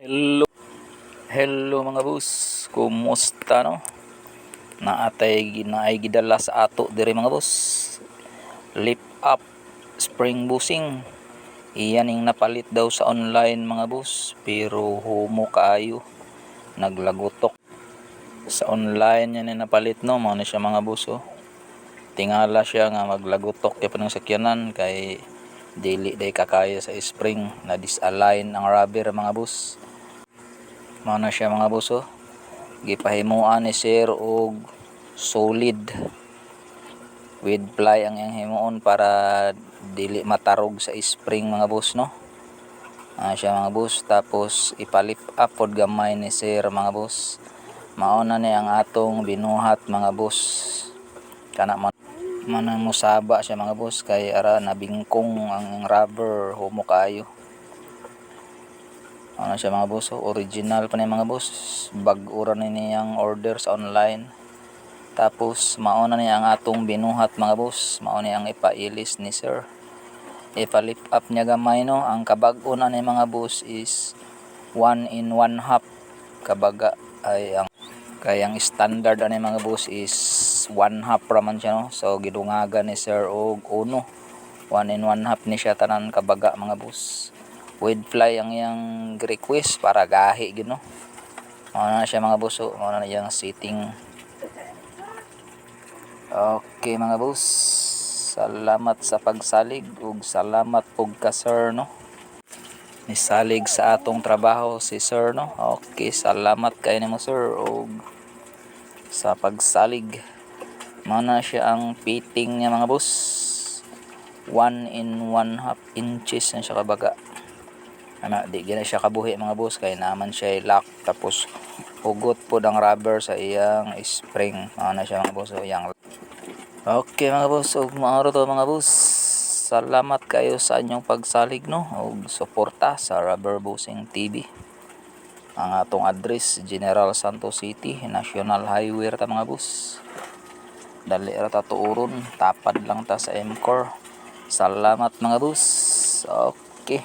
Hello, hello mga boss. Kumusta no? Naay gidala sa ato diri mga boss. Lift up spring bushing. Iyan ning napalit daw sa online mga boss, pero humo kaayo. Naglagutok. Sa online yan napalit no, mao na siya mga boss oh. Tingala siya nga maglagutok kay panang sakyanan kay dili day kakaya sa spring na disalign ang rubber mga boss. Mao na siya mga boss oh. Gipahimuan ni sir og solid with ply ang iyang himuon para dili matarog sa spring mga boss no. Siya mga boss, tapos ipalift up pod gamay ni sir mga boss. Mao na ni ang atong binuhat mga boss. Kana man musaba siya mga boss kay ara nabingkong ang rubber humo kaayo. Ano siya mga boss, original pa ni mga boss, bag-o ra ni niyang order sa online. Tapos mao na ni ang atong binuhat mga boss, mao ni ang ipailis ni sir. Ipa-lift up niya gamay no. Ang kabag-o na ni mga boss is 1 in 1/2 kabaga ay ang kayang standard ani mga boss is 1/2 ra man siya no. So gidungagan ni sir og uno, 1 in 1/2 ni siya tanan kabaga mga boss. With fly ang iyang request para gahi gid no. Mao na siya mga boss, mao na iyang setting. Okay mga boss, salamat sa pagsalig ug salamat pug ka sir no. Nisalig sa atong trabaho si sir no. Okay, salamat kay nimo sir og sa pagsalig. Mao na siya ang fitting niya mga boss. 1 in 1/2 inches na siya kabaga. Di gina siya kabuhi mga boss kay naman siya lock, tapos hugot po ang rubber sa iyang spring. Mao na siya mga boss yang. Okay mga boss, ug maaro to mga boss. Salamat kayo sa inyong pagsalig no ug suporta sa Rubber Bushing TV. Ang atong address General Santos City, National Highway ta mga boss. Dali ra ta tuuron, tapad lang ta sa MCOR. Salamat mga boss. Okay.